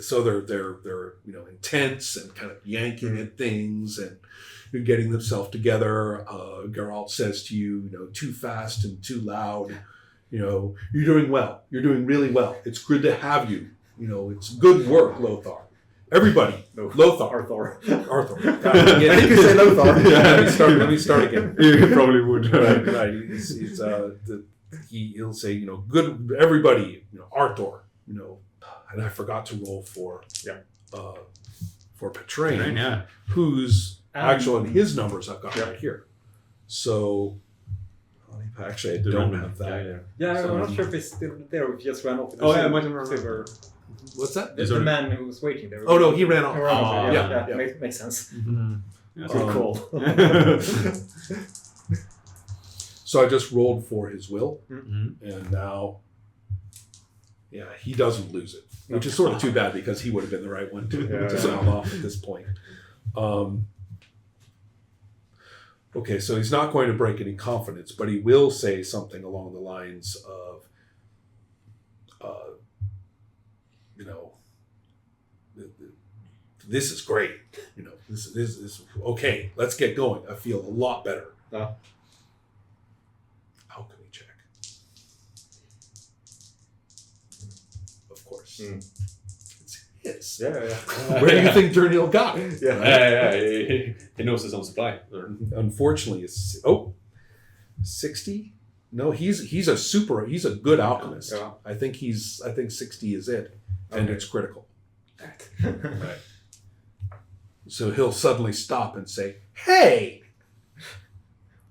so they're intense and kind of yanking at things and getting themselves together. Geralt says to you, too fast and too loud. You're doing well. You're doing really well. It's good to have you. It's good work, Lothar. Everybody. No. Lothar. Arthur. I think you say Lothar. Let me start again. You probably would. Right. He'll say, good, everybody, Arthur, and I forgot to roll for Petrain, who's actually his numbers I've got right here. So, actually, I don't have that. Yeah, I'm not sure if it's still there or if he just ran off. It might have run off. What's that? The man who was waiting there. Oh, no, he ran off. Yeah. Makes sense. Mm-hmm. Good call. So I just rolled for his will, Mm-hmm. and now, he doesn't lose it, which is sort of too bad because he would have been the right one to sound off at this point. Okay, so he's not going to break any confidence, but he will say something along the lines of, this is great. This is okay. Let's get going. I feel a lot better. Alchemy check. Of course. It's his. Yeah. Where do you think Durnil got it? He knows his own supply. Unfortunately, it's 60. No, he's a good alchemist. Yeah. I think 60 is it, and it's critical. Right. So he'll suddenly stop and say, "Hey!"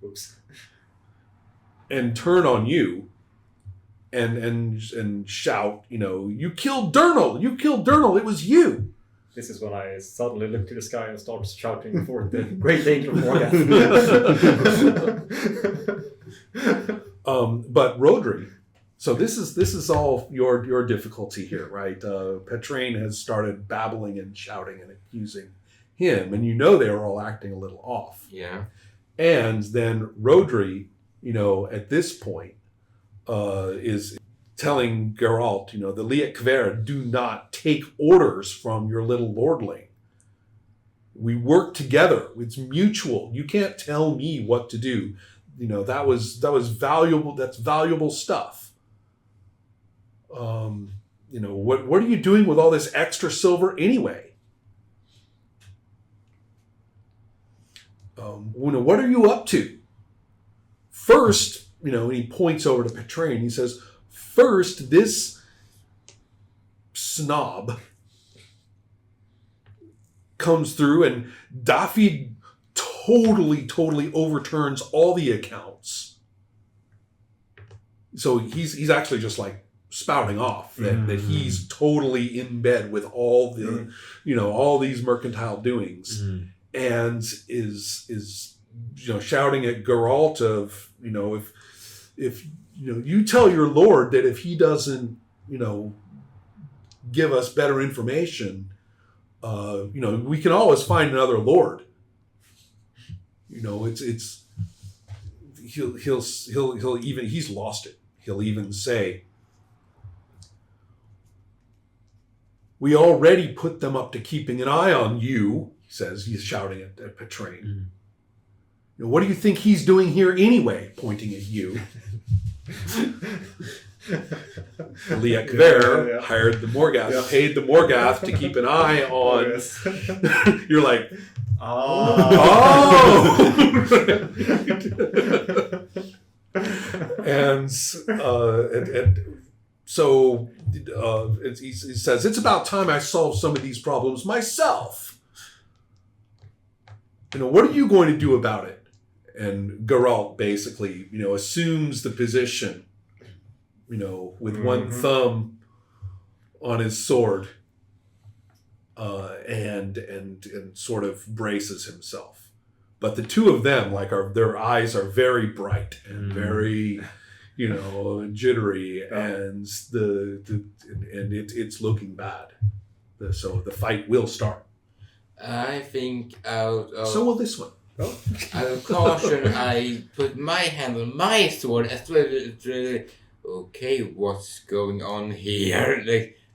Oops. And turn on you, and shout, "You killed Durnil! You killed Durnil! It was you!" This is when I suddenly look to the sky and start shouting for the great angel of Morgath. But Rodri, so this is all your difficulty here, right? Petrain has started babbling and shouting and accusing him, and they are all acting a little off. Yeah. And then Rodri, at this point, is telling Geralt, the Liet Kver do not take orders from your little lordling. We work together. It's mutual. You can't tell me what to do. That was valuable. That's valuable stuff. What are you doing with all this extra silver anyway? What are you up to? First, and he points over to Petrain. He says, first, this snob comes through and Daffy totally overturns all the accounts. So he's actually just like spouting off that he's totally in bed with all the, all these mercantile doings, and is shouting at Geralt of, if you tell your lord that if he doesn't, give us better information, we can always find another lord. He'll even, he's lost it. He'll even say, we already put them up to keeping an eye on you, he says. He's shouting at Petrain. What do you think he's doing here anyway? Pointing at you. Liet Kver hired the Morgath, paid the Morgath to keep an eye on. You're like, and so he says, it's about time I solved some of these problems myself. What are you going to do about it? And Geralt basically, assumes the position, with one thumb on his sword, and sort of braces himself. But the two of them, their eyes are very bright and very, jittery, and it's looking bad. So the fight will start. I think out of... So will this one. Out of caution, I put my hand on my sword as well. Okay, what's going on here?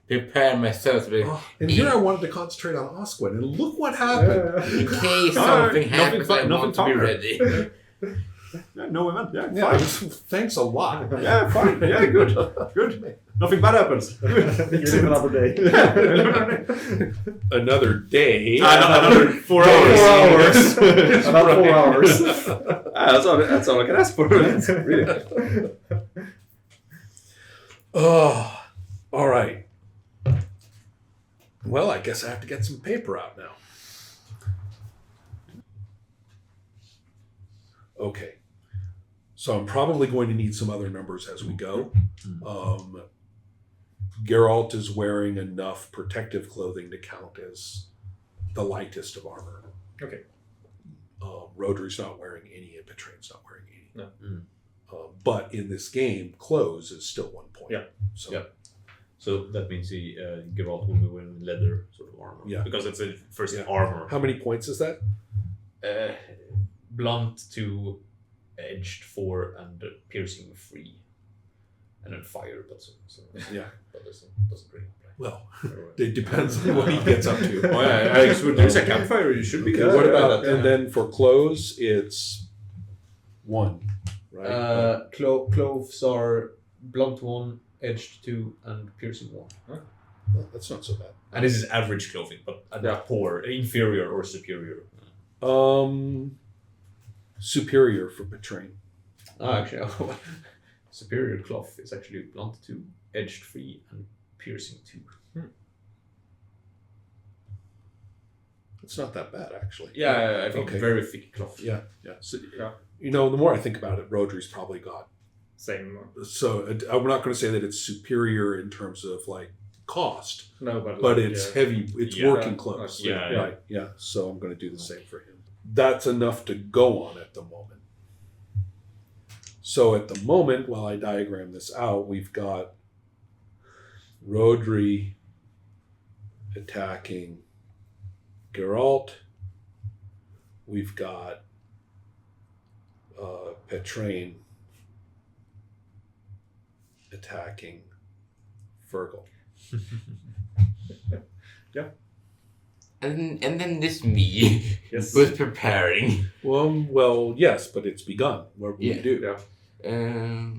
prepare myself to And here I wanted to concentrate on Osquin, and look what happened. in case something happens. I want to be ready. No event. Yeah, Yeah, fine. thanks a lot. Yeah, fine. Yeah, good. Good. Nothing bad happens. You live another day. Another day. Another 4 4 hours. hours. Another 4 hours. That's all I can ask for. Really. Oh, all right. Well, I guess I have to get some paper out now. Okay. So I'm probably going to need some other numbers as we go. Geralt is wearing enough protective clothing to count as the lightest of armor. Okay. Rodri's not wearing any, and Petrain's not wearing any. No. But in this game, clothes is still 1 point. Yeah. So Yeah. So that means Geralt will be wearing leather sort of armor. Yeah. Because it's a first Yeah. armor. how many points is that? Blunt 2, edged 4, and piercing 3. And then fire, but Yeah. that doesn't really apply. Well, it depends on what he gets up to. Oh yeah, there's a campfire. You should be good. What about, and then for clothes, it's 1, right? Clothes are blunt 1, edged 2, and piercing 1. Well, that's not so bad. And this is average clothing, but poor, inferior or superior. Superior for Petrain. Actually, superior cloth is actually blunt 2, edged 3, and piercing 2. It's not that bad, actually. Yeah, I think Okay. very thick cloth. Yeah, yeah. So, Yeah. You know, the more I think about it, Rodri's probably got. Same. So I'm not going to say that it's superior in terms of like cost, No, but like, it's heavy. It's Yeah. working clothes. Yeah, Right. Yeah. So I'm going to do the same for him. That's enough to go on at the moment. So at the moment, while I diagram this out, we've got Rodri attacking Geralt. We've got Petrain attacking Fergal. And then this me Yes. was preparing. Well, yes, but it's begun. What will Yeah. you do? Yeah.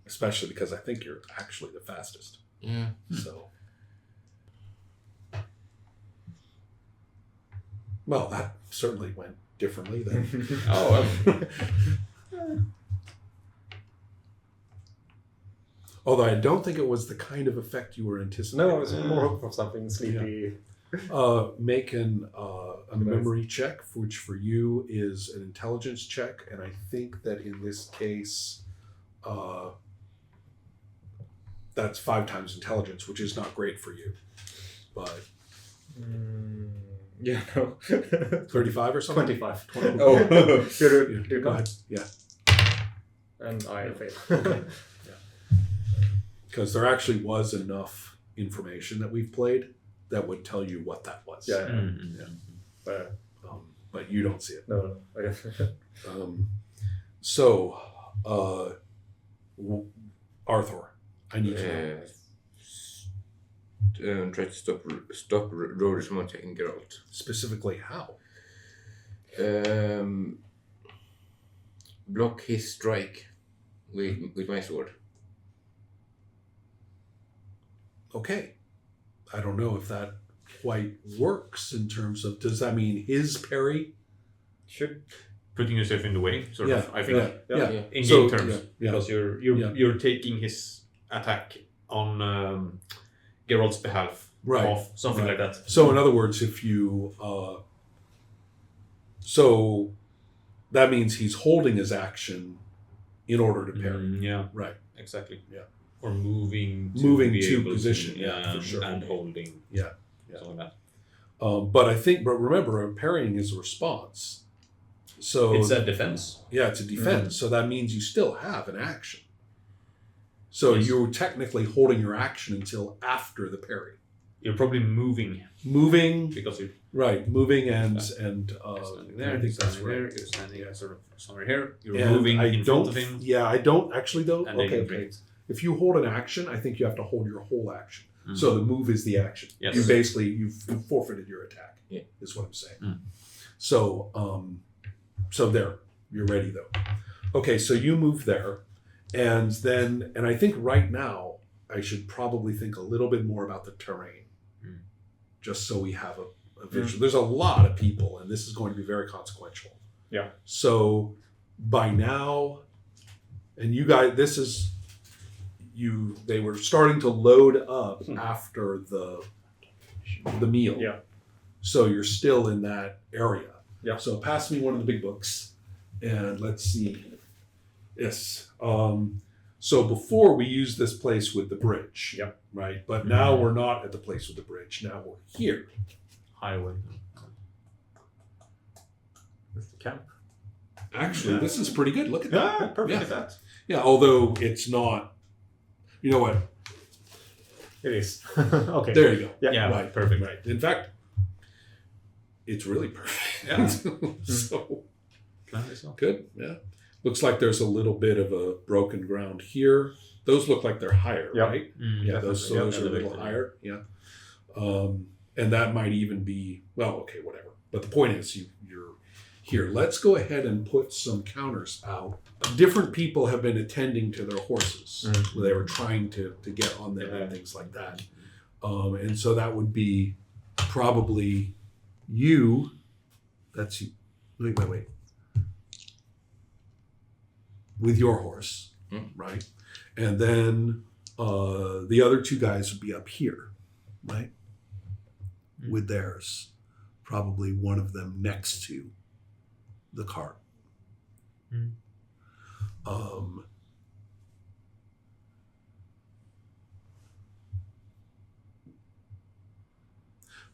Especially because I think you're actually the fastest. Yeah. So, well, that certainly went differently then. Although I don't think it was the kind of effect you were anticipating. No, I was more hoping for something sleepy. Make a memory check, which for you is an intelligence check, and I think that in this case, that's 5 times intelligence, which is not great for you. But Yeah, no. 35 or something? 25. Oh. Yeah, go ahead. Yeah, And I failed. because there actually was enough information that we've played that would tell you what that was. Yeah. Mm-hmm. But you don't see it. No. Okay. So, Arthur, I need to know. Try to stop Rodri from attacking Geralt. Specifically how? Block his strike with my sword. Okay. I don't know if that quite works in terms of, does that mean his parry? Should. Putting yourself in the way, sort Yeah, of. I think yeah. in So, game terms, yeah. because you're taking his attack on Geralt's behalf, Right, off, something right. like that. So in other words, if you, so that means he's holding his action in order to parry. Yeah, Right. exactly. Yeah. Or moving Moving be to able position, yeah, for and, sure. and holding. Yeah. Something like that. But remember, parrying is a response. So It's a defense. yeah, it's a defense. So that means you still have an action. So Yes. you're technically holding your action until after the parry. You're probably moving Moving, because you're moving and standing there. I think that's standing there. right. You're standing sort of somewhere here. You're And moving I in don't, front of him. Yeah, I don't actually though. And then Okay, you okay. bring it. If you hold an action, I think you have to hold your whole action. So the move is the action. Yes. You basically you've forfeited your attack. Yeah. Is what I'm saying. Mm. So so there, you're ready though. Okay, so you move there, and I think right now I should probably think a little bit more about the terrain, just so we have a visual. There's a lot of people, and this is going to be very consequential. Yeah. So by now, and you guys, they were starting to load up after the meal. Yeah. So you're still in that area. Yeah. So pass me one of the big books, and let's see. Yes. So before we used this place with the bridge. Yep. Right. But now we're not at the place with the bridge. Now we're here. Highway. That's the camp. Actually, this is pretty good. Look at that. Yeah, perfect. Yeah. At that. Yeah. Although it's not. You know what? It is. Okay. There you go. Yeah. Right. Perfect. Right. In fact, it's really perfect. Yeah. So Plan this out. good. Yeah. Looks like there's a little bit of a broken ground here. Those look like they're higher, Yep. right? Mm, Yeah, those are a little elevated. higher. Yeah. And that might even be, well, okay, whatever. But the point is you're here. Let's go ahead and put some counters out. Different people have been attending to their horses. They were trying to get on them and things like that. And so that would be probably you. That's you. Wait. With your horse, right? And then the other two guys would be up here, right? With theirs. Probably one of them next to the cart.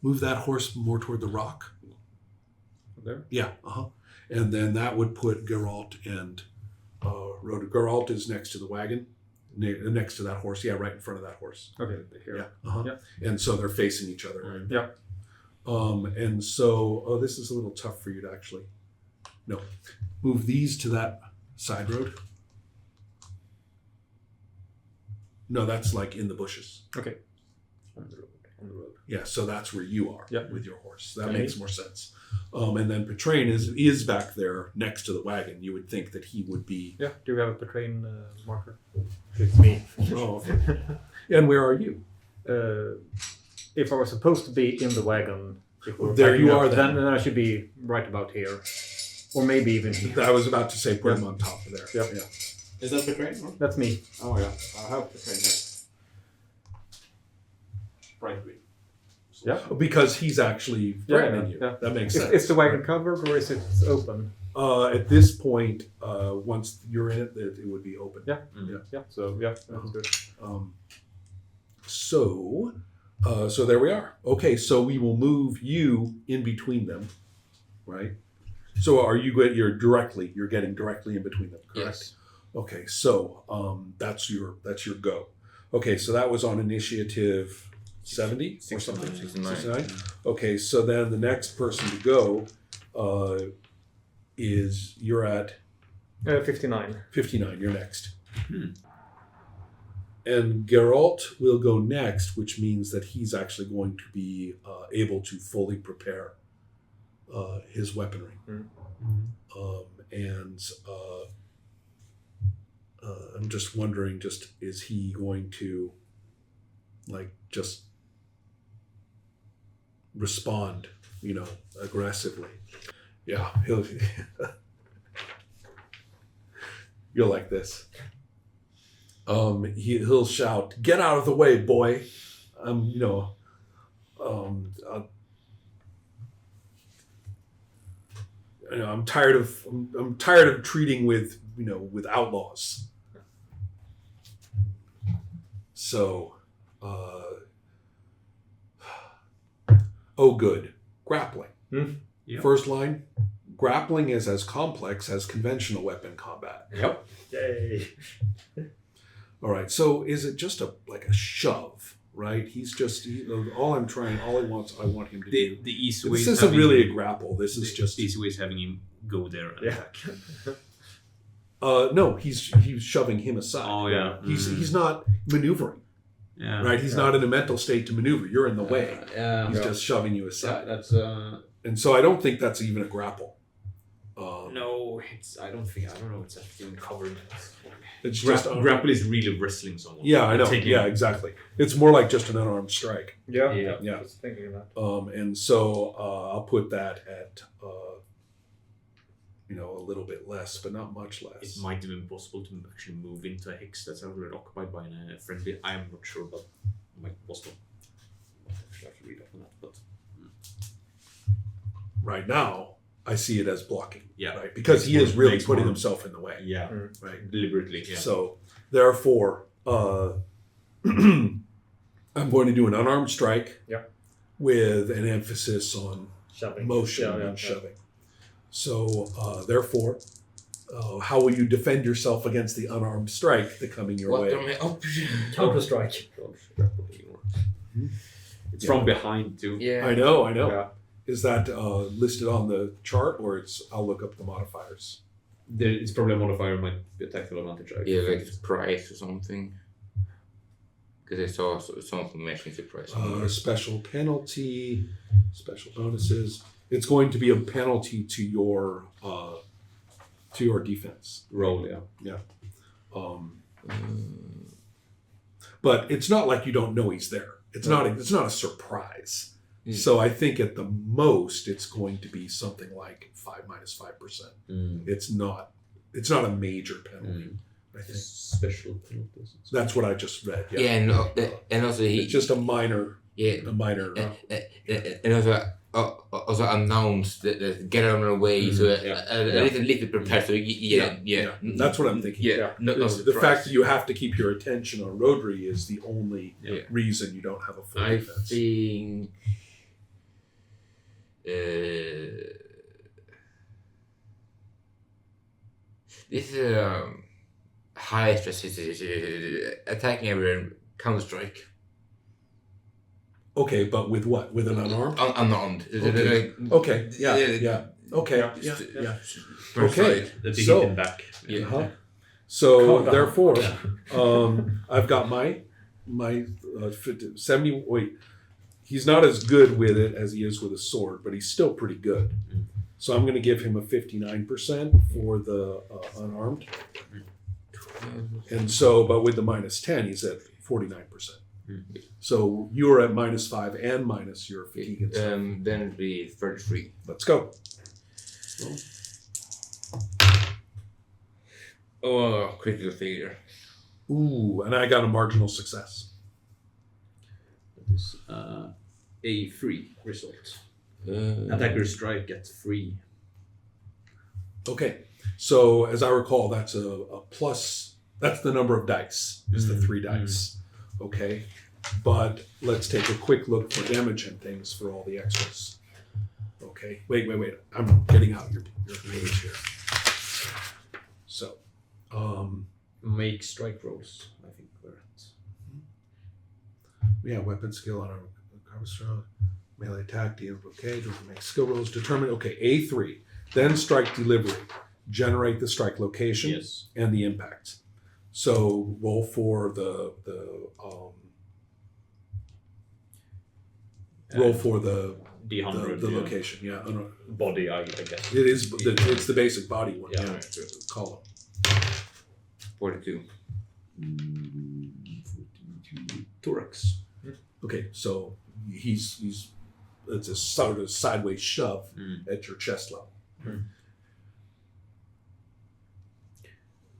Move that horse more toward the rock. There. Yeah, and then that would put Geralt and Rhoda. Geralt is next to the wagon, next to that horse. Yeah, right in front of that horse. Okay. Here. Yeah, Yeah. And so they're facing each other, right? Yeah. And so, this is a little tough for you to actually. No, move these to that side road. No, that's like in the bushes. Okay. On the road. Yeah, so that's where you are Yeah. with your horse. That Okay. makes more sense. And then Petrain is back there next to the wagon. You would think that he would be. Yeah. Do we have a Petrain marker? It's me. Oh, okay. And where are you? If I was supposed to be in the wagon, if we were There packing you up, are then. then I should be right about here, or maybe even here. I was about to say put him on top of there. Yep. Yeah. Is that the train? That's me. Oh yeah, I have the train here. Bright green. Yeah. Because he's actually threatening you. Yeah. That makes sense. Is the wagon covered or is it open? At this point, once you're in it, it would be open. Yeah. Mm. Yeah. So yeah, that's good. So there we are. Okay, so we will move you in between them, right? So are you good? You're getting directly in between them, correct? Yes. Okay, so that's your go. Okay, so that was on initiative 70 or something. 69. Okay, so then the next person to go is you're at 59. 59. You're next. And Geralt will go next, which means that he's actually going to be able to fully prepare his weaponry. I'm just wondering, is he going to just respond, aggressively? Yeah, he'll you'll like this. He'll shout, "Get out of the way, boy!" I'm tired of treating with outlaws. So, good. Grappling. Yeah. First line, grappling is as complex as conventional weapon combat. Yep. Yay. All right, so is it just a shove, right? He's just I want him to do. The easy way This is isn't having really a him- grapple. This is just the easy way is having him go there and Yeah. attack. no. He's shoving him aside. Oh yeah. He's not maneuvering. Yeah. right? He's not in a mental state to maneuver. You're in the way. Yeah. He's just shoving you Yeah, aside. that's And so I don't think that's even a grapple. no. I don't know. It's actually even covered. It's just Grapple is really wrestling someone. Yeah, I know. Taking- Yeah, exactly. It's more like just an unarmed strike. Yeah. Yeah. I was thinking of that. And so I'll put that at a little bit less, but not much less. It might have been possible to actually move into a hex that's already occupied by a friendly. I am not sure, but it might be possible. I have to read up on that, but Right now, I see it as blocking. yeah, Right, because he is really Makes putting more- himself in the way. yeah, Right. deliberately. Yeah. So therefore, I'm going to do an unarmed strike. Yeah. With an emphasis on Shoving. motion Yeah. and shoving. So therefore, how will you defend yourself against the unarmed strike that coming your What way? are my options? Counter strike. It's from behind too. Yeah. I know. Yeah. Is that listed on the chart, or I'll look up the modifiers? It's probably a modifier, might be a tactical advantage. Yeah, like surprise or something. Because I saw something mentioning surprise. Special penalty, special bonuses. It's going to be a penalty to your defense. Roll, yeah. But it's not like you don't know he's there. It's not a surprise. Mm. So I think at the most it's going to be something like 5 minus 5%. It's not a major penalty. I think Special penalties. that's what I just read. Yeah, Yeah, and also he. it's just a minor. Yeah. A And also announced that get out of the way, so a little prepared. So yeah. That's what I'm thinking. Yeah, no the surprise. fact that you have to keep your attention on Rodri is the only Yeah. reason you don't have a full I defense. think. This is high stress attacking everyone, counter strike. Okay, but with what? With an unarmed? Unarmed. Okay. Yeah. Okay. Yeah. Okay. That he So- hit him back. Yeah. Uh-huh. So Calm down. therefore, I've got my 70. Wait, he's not as good with it as he is with a sword, but he's still pretty good. So I'm going to give him a 59% for the unarmed, and so, but with the minus 10, he's at 49%. So you are at minus 5 and minus your fatigue and stuff. Then it'd be 33. Let's go. Oh, critical failure. Ooh, and I got a marginal success. That is a free result. Attacker strike at 3. Okay, so as I recall, that's a plus. That's the number of dice. Is the 3 dice. Okay, but let's take a quick look for damage and things for all the extras. Okay, wait. I'm getting out your page here. So, Make strike rolls, I think we're at. yeah, weapon skill on a cover stroke, melee attack, deal blockade, make skill rolls, determine. Okay, A3, then strike delivery, generate the strike location Yes. and the impact. So roll for the D100. the location. Yeah, Body, I guess. it is. It's the basic body one. Yeah. Yeah, column. 42. Thorax. Okay, so he's it's a sort of sideways shove at your chest level.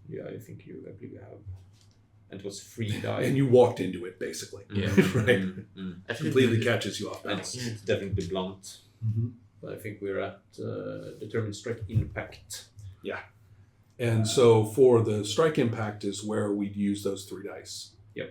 Yeah, I believe you have. And it was 3 die. And you walked into it basically. Yeah. Right. Actually, Completely catches you off And balance. it's definitely blunt. Mm-hmm. But I think we're at determined strike impact. And so for the strike impact is where we'd use those 3 dice.